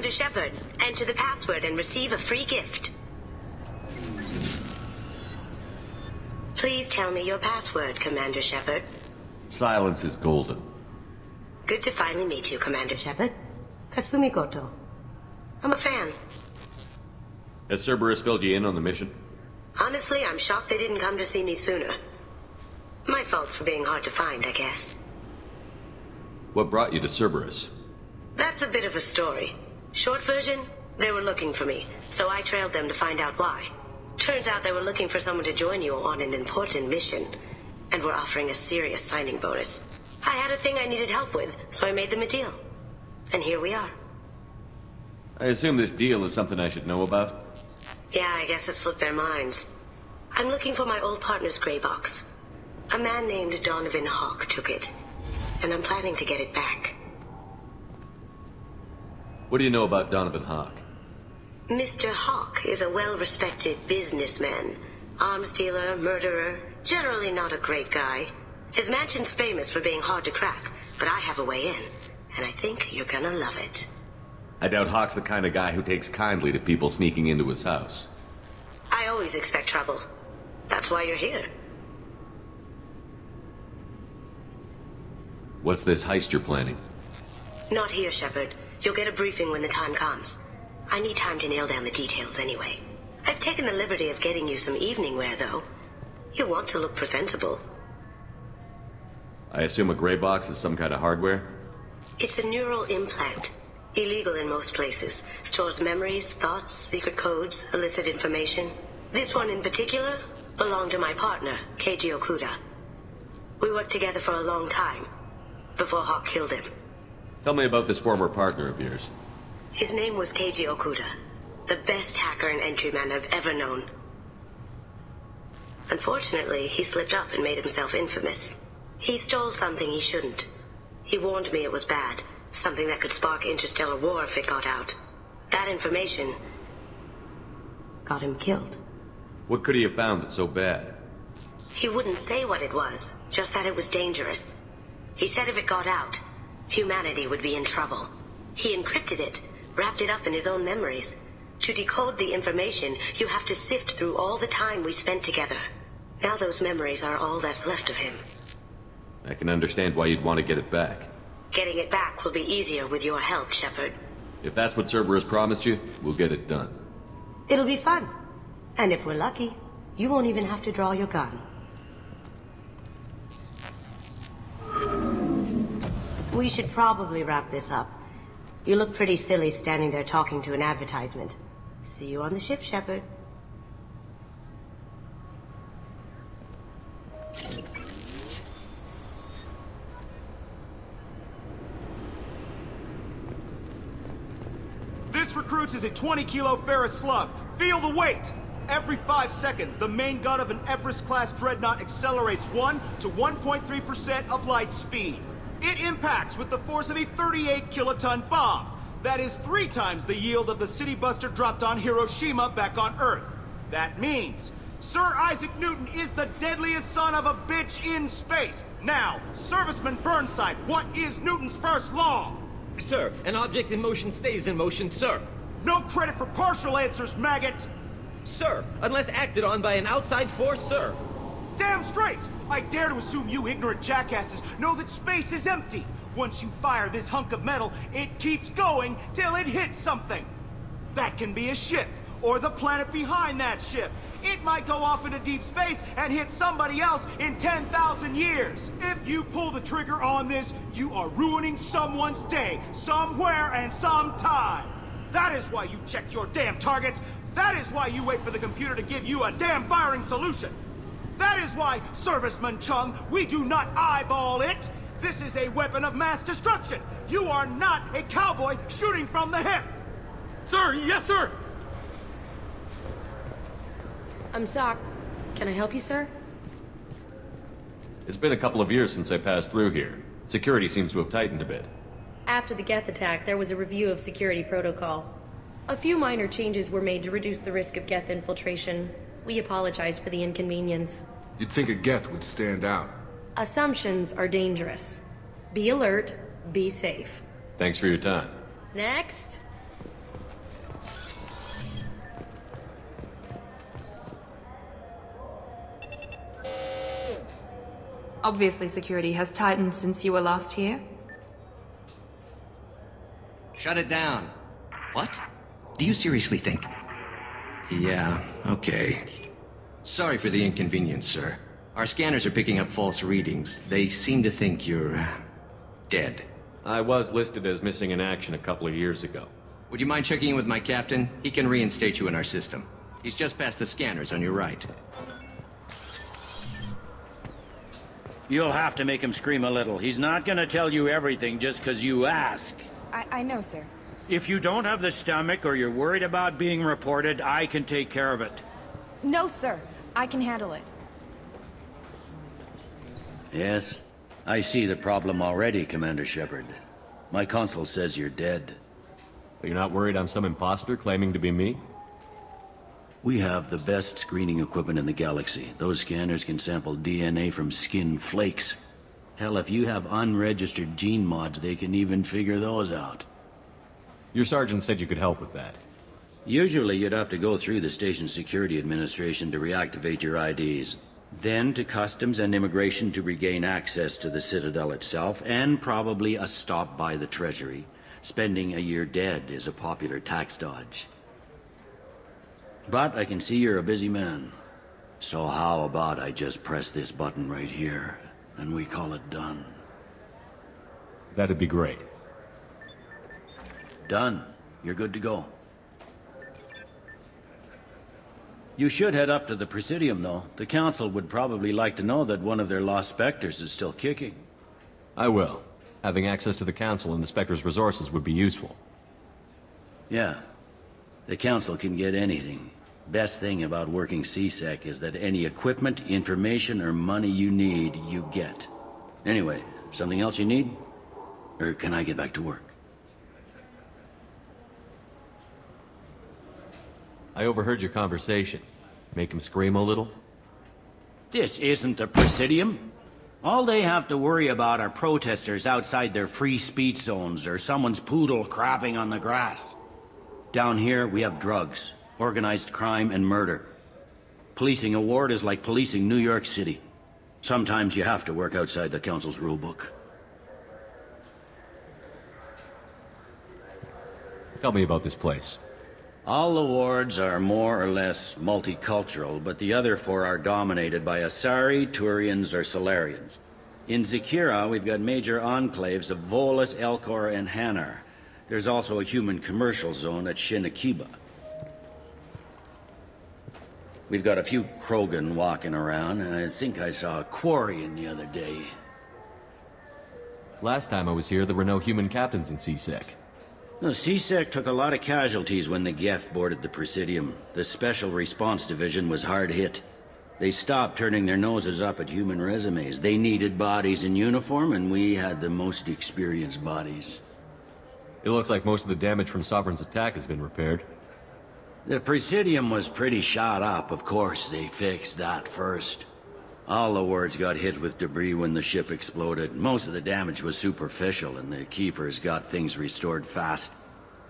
Commander Shepard. Enter the password and receive a free gift. Please tell me your password, Commander Shepard. Silence is golden. Good to finally meet you, Commander Shepard. Kasumi Goto. I'm a fan. Has Cerberus filled you in on the mission? Honestly, I'm shocked they didn't come to see me sooner. My fault for being hard to find, I guess. What brought you to Cerberus? That's a bit of a story. Short version, they were looking for me, so I trailed them to find out why. Turns out they were looking for someone to join you on an important mission, and were offering a serious signing bonus. I had a thing I needed help with, so I made them a deal. And here we are. I assume this deal is something I should know about? Yeah, I guess it slipped their minds. I'm looking for my old partner's gray box. A man named Donovan Hawk took it, and I'm planning to get it back. What do you know about Donovan Hawk? Mr. Hawk is a well-respected businessman. Arms dealer, murderer, generally not a great guy. His mansion's famous for being hard to crack, but I have a way in, and I think you're gonna love it. I doubt Hawk's the kind of guy who takes kindly to people sneaking into his house. I always expect trouble. That's why you're here. What's this heist you're planning? Not here, Shepard. You'll get a briefing when the time comes. I need time to nail down the details anyway. I've taken the liberty of getting you some evening wear, though. You'll want to look presentable. I assume a gray box is some kind of hardware? It's a neural implant. Illegal in most places. Stores memories, thoughts, secret codes, illicit information. This one in particular belonged to my partner, Keiji Okuda. We worked together for a long time, before Hawk killed him. Tell me about this former partner of yours. His name was Keiji Okuda, the best hacker and entryman I've ever known. Unfortunately, he slipped up and made himself infamous. He stole something he shouldn't. He warned me it was bad, something that could spark interstellar war if it got out. That information got him killed. What could he have found that's so bad? He wouldn't say what it was, just that it was dangerous. He said if it got out, humanity would be in trouble. He encrypted it, wrapped it up in his own memories. To decode the information, you have to sift through all the time we spent together. Now those memories are all that's left of him. I can understand why you'd want to get it back. Getting it back will be easier with your help, Shepard. If that's what Cerberus promised you, we'll get it done. It'll be fun. And if we're lucky, you won't even have to draw your gun. We should probably wrap this up. You look pretty silly standing there talking to an advertisement. See you on the ship, Shepard. This recruits is a 20-kilo ferrous slug. Feel the weight! Every 5 seconds, the main gun of an Everest-class dreadnought accelerates 1 to 1.3% of light speed. It impacts with the force of a 38-kiloton bomb. That is 3 times the yield of the city buster dropped on Hiroshima back on Earth. That means Sir Isaac Newton is the deadliest son of a bitch in space. Now, Serviceman Burnside, what is Newton's first law? Sir, an object in motion stays in motion, sir. No credit for partial answers, maggot! Sir, unless acted on by an outside force, sir. Damn straight! I dare to assume you ignorant jackasses know that space is empty. Once you fire this hunk of metal, it keeps going till it hits something. That can be a ship, or the planet behind that ship. It might go off into deep space and hit somebody else in 10,000 years. If you pull the trigger on this, you are ruining someone's day, somewhere and sometime. That is why you check your damn targets. That is why you wait for the computer to give you a damn firing solution. That is why, Serviceman Chung, we do not eyeball it. This is a weapon of mass destruction. You are not a cowboy shooting from the hip. Sir, yes, sir. I'm sorry. Can I help you, sir? It's been a couple of years since I passed through here. Security seems to have tightened a bit. After the Geth attack, there was a review of security protocol. A few minor changes were made to reduce the risk of Geth infiltration. We apologize for the inconvenience. You'd think a Geth would stand out. Assumptions are dangerous. Be alert, be safe. Thanks for your time. Next. Obviously, security has tightened since you were last here. Shut it down. What? Do you seriously think? Yeah, okay. Sorry for the inconvenience, sir. Our scanners are picking up false readings. They seem to think you're... dead. I was listed as missing in action a couple of years ago. Would you mind checking in with my captain? He can reinstate you in our system. He's just past the scanners on your right. You'll have to make him scream a little. He's not gonna tell you everything just because you ask. I know, sir. If you don't have the stomach or you're worried about being reported, I can take care of it. No, sir. I can handle it. Yes? I see the problem already, Commander Shepard. My consul says you're dead. But you're not worried I'm some imposter claiming to be me? We have the best screening equipment in the galaxy. Those scanners can sample DNA from skin flakes. Hell, if you have unregistered gene mods, they can even figure those out. Your sergeant said you could help with that. Usually you'd have to go through the station security administration to reactivate your IDs. Then to customs and immigration to regain access to the Citadel itself, and probably a stop by the Treasury. Spending a year dead is a popular tax dodge. But I can see you're a busy man. So how about I just press this button right here, and we call it done? That'd be great. Done. You're good to go. You should head up to the Presidium, though. The Council would probably like to know that one of their lost Spectres is still kicking. I will. Having access to the Council and the Spectre's resources would be useful. Yeah. The Council can get anything. Best thing about working CSEC is that any equipment, information, or money you need, you get. Anyway, something else you need? Or can I get back to work? I overheard your conversation. Make him scream a little? This isn't the Presidium. All they have to worry about are protesters outside their free speech zones or someone's poodle crapping on the grass. Down here, we have drugs, organized crime, and murder. Policing a ward is like policing New York City. Sometimes you have to work outside the Council's rulebook. Tell me about this place. All the wards are more or less multicultural, but the other four are dominated by Asari, Turians, or Solarians. In Zakira, we've got major enclaves of Volus, Elcor, and Hanar. There's also a human commercial zone at Shinakiba. We've got a few Krogan walking around, and I think I saw a Quarian the other day. Last time I was here, there were no human captains in CSEC. The CSEC took a lot of casualties when the Geth boarded the Presidium. The Special Response Division was hard hit. They stopped turning their noses up at human resumes. They needed bodies in uniform, and we had the most experienced bodies. It looks like most of the damage from Sovereign's attack has been repaired. The Presidium was pretty shot up. Of course, they fixed that first. All the wards got hit with debris when the ship exploded. Most of the damage was superficial, and the Keepers got things restored fast.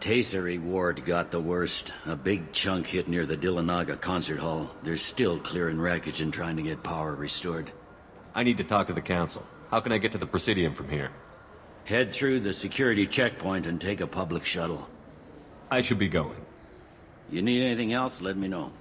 Tayseri ward got the worst. A big chunk hit near the Dillanaga concert hall. They're still clearing wreckage and trying to get power restored. I need to talk to the Council. How can I get to the Presidium from here? Head through the security checkpoint and take a public shuttle. I should be going. You need anything else, let me know.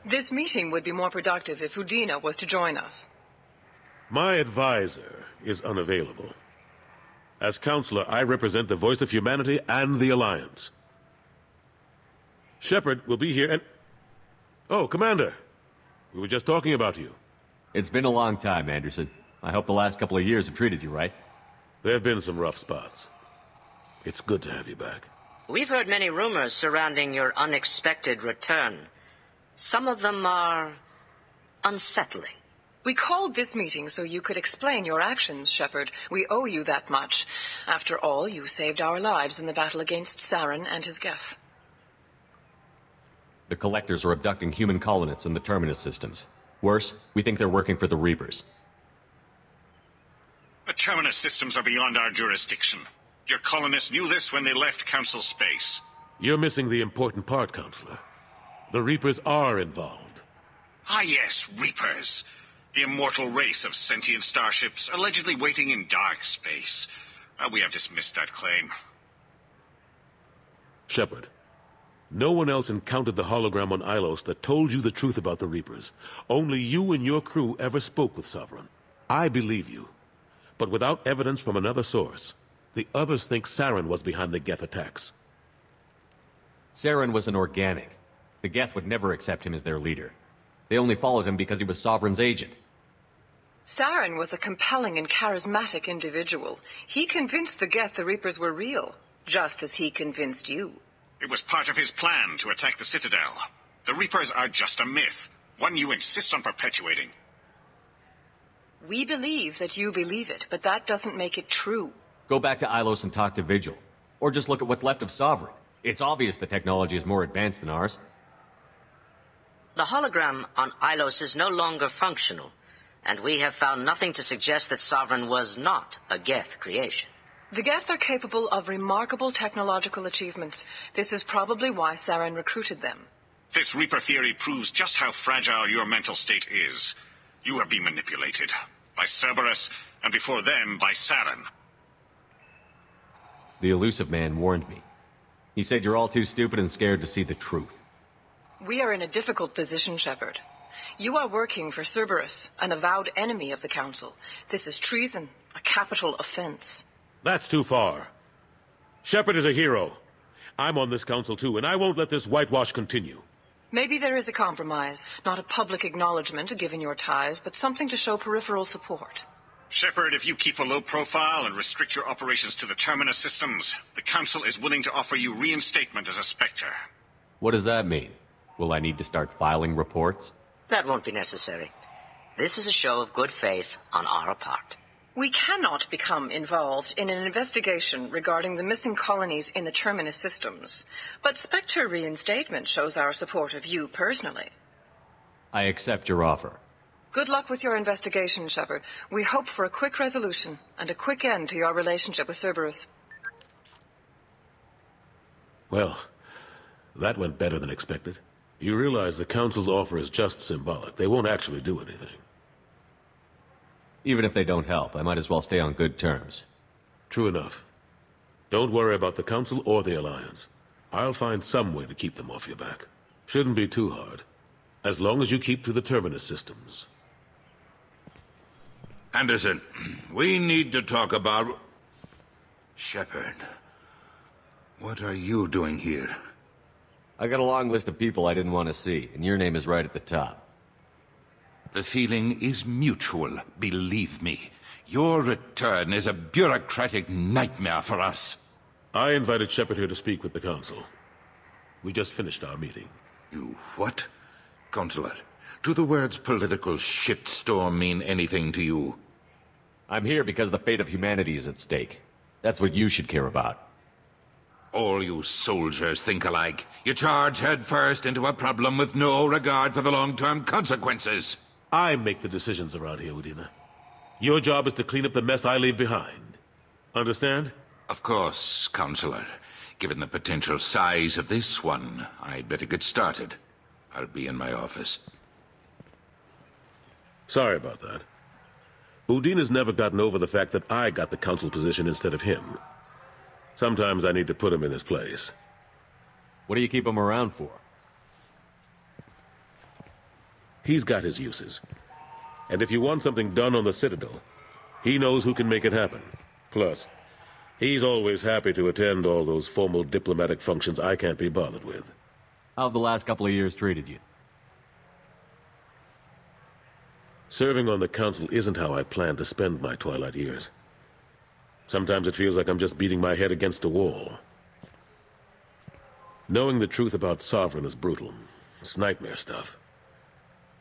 This meeting would be more productive if Udina was to join us. My advisor is unavailable. As Councilor, I represent the voice of humanity and the Alliance. Shepard will be here and... Oh, Commander! We were just talking about you. It's been a long time, Anderson. I hope the last couple of years have treated you right. There have been some rough spots. It's good to have you back. We've heard many rumors surrounding your unexpected return. Some of them are unsettling. We called this meeting so you could explain your actions, Shepard. We owe you that much. After all, you saved our lives in the battle against Saren and his Geth. The Collectors are abducting human colonists in the Terminus systems. Worse, we think they're working for the Reapers. The Terminus systems are beyond our jurisdiction. Your colonists knew this when they left Council space. You're missing the important part, Councilor. The Reapers are involved. Ah yes, Reapers. The immortal race of sentient starships allegedly waiting in dark space. We have dismissed that claim. Shepard, no one else encountered the hologram on Ilos that told you the truth about the Reapers. Only you and your crew ever spoke with Sovereign. I believe you. But without evidence from another source, the others think Saren was behind the Geth attacks. Saren was an organic. The Geth would never accept him as their leader. They only followed him because he was Sovereign's agent. Saren was a compelling and charismatic individual. He convinced the Geth the Reapers were real, just as he convinced you. It was part of his plan to attack the Citadel. The Reapers are just a myth, one you insist on perpetuating. We believe that you believe it, but that doesn't make it true. Go back to Ilos and talk to Vigil. Or just look at what's left of Sovereign. It's obvious the technology is more advanced than ours. The hologram on Ilos is no longer functional, and we have found nothing to suggest that Sovereign was not a Geth creation. The Geth are capable of remarkable technological achievements. This is probably why Saren recruited them. This Reaper theory proves just how fragile your mental state is. You are being manipulated. By Cerberus, and before them, by Saren. The elusive man warned me. He said you're all too stupid and scared to see the truth. We are in a difficult position, Shepard. You are working for Cerberus, an avowed enemy of the Council. This is treason, a capital offense. That's too far. Shepard is a hero. I'm on this council too, and I won't let this whitewash continue. Maybe there is a compromise. Not a public acknowledgement given your ties, but something to show peripheral support. Shepard, if you keep a low profile and restrict your operations to the Terminus systems, the Council is willing to offer you reinstatement as a Spectre. What does that mean? Will I need to start filing reports? That won't be necessary. This is a show of good faith on our part. We cannot become involved in an investigation regarding the missing colonies in the Terminus systems, but Spectre reinstatement shows our support of you personally. I accept your offer. Good luck with your investigation, Shepard. We hope for a quick resolution and a quick end to your relationship with Cerberus. Well, that went better than expected. You realize the Council's offer is just symbolic. They won't actually do anything. Even if they don't help, I might as well stay on good terms. True enough. Don't worry about the Council or the Alliance. I'll find some way to keep them off your back. Shouldn't be too hard. As long as you keep to the Terminus systems. Anderson, we need to talk about... Shepard. What are you doing here? I got a long list of people I didn't want to see, and your name is right at the top. The feeling is mutual, believe me. Your return is a bureaucratic nightmare for us. I invited Shepard here to speak with the Council. We just finished our meeting. You what? Councilor, do the words political shitstorm mean anything to you? I'm here because the fate of humanity is at stake. That's what you should care about. All you soldiers think alike. You charge headfirst into a problem with no regard for the long-term consequences. I make the decisions around here, Udina. Your job is to clean up the mess I leave behind. Understand? Of course, Councilor. Given the potential size of this one, I'd better get started. I'll be in my office. Sorry about that. Udina's never gotten over the fact that I got the Council position instead of him. Sometimes I need to put him in his place. What do you keep him around for? He's got his uses. And if you want something done on the Citadel, he knows who can make it happen. Plus, he's always happy to attend all those formal diplomatic functions I can't be bothered with. How have the last couple of years treated you? Serving on the Council isn't how I plan to spend my twilight years. Sometimes it feels like I'm just beating my head against a wall. Knowing the truth about Sovereign is brutal. It's nightmare stuff.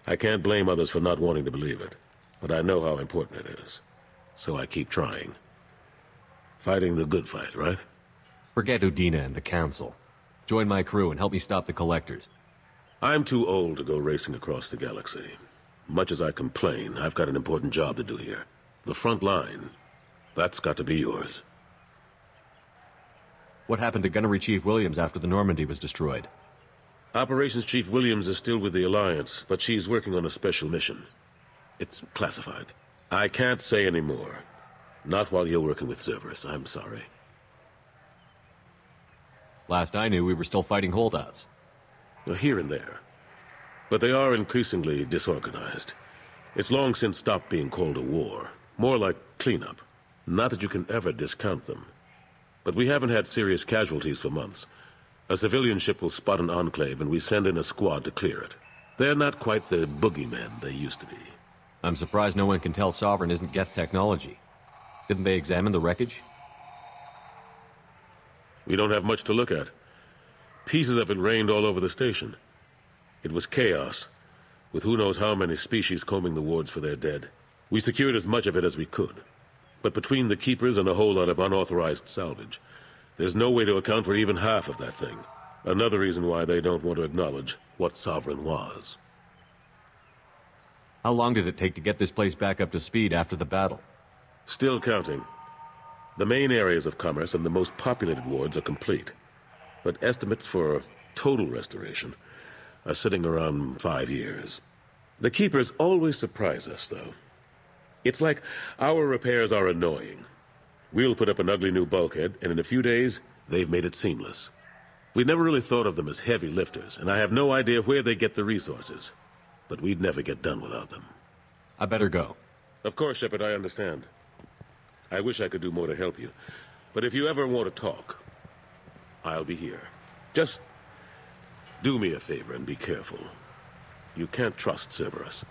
I can't blame others for not wanting to believe it, but I know how important it is. So I keep trying. Fighting the good fight, right? Forget Udina and the Council. Join my crew and help me stop the Collectors. I'm too old to go racing across the galaxy. Much as I complain, I've got an important job to do here. The front line. That's got to be yours. What happened to Gunnery Chief Williams after the Normandy was destroyed? Operations Chief Williams is still with the Alliance, but she's working on a special mission. It's classified. I can't say any more. Not while you're working with Cerberus, I'm sorry. Last I knew, we were still fighting holdouts. Here and there. But they are increasingly disorganized. It's long since stopped being called a war. More like cleanup. Not that you can ever discount them. But we haven't had serious casualties for months. A civilian ship will spot an enclave and we send in a squad to clear it. They're not quite the boogeymen they used to be. I'm surprised no one can tell Sovereign isn't Geth technology. Didn't they examine the wreckage? We don't have much to look at. Pieces of it rained all over the station. It was chaos, with who knows how many species combing the wards for their dead. We secured as much of it as we could. But between the Keepers and a whole lot of unauthorized salvage, there's no way to account for even half of that thing. Another reason why they don't want to acknowledge what Sovereign was. How long did it take to get this place back up to speed after the battle? Still counting. The main areas of commerce and the most populated wards are complete. But estimates for total restoration are sitting around 5 years. The Keepers always surprise us, though. It's like our repairs are annoying. We'll put up an ugly new bulkhead, and in a few days, they've made it seamless. We never really thought of them as heavy lifters, and I have no idea where they get the resources. But we'd never get done without them. I better go. Of course, Shepard, I understand. I wish I could do more to help you. But if you ever want to talk, I'll be here. Just do me a favor and be careful. You can't trust Cerberus.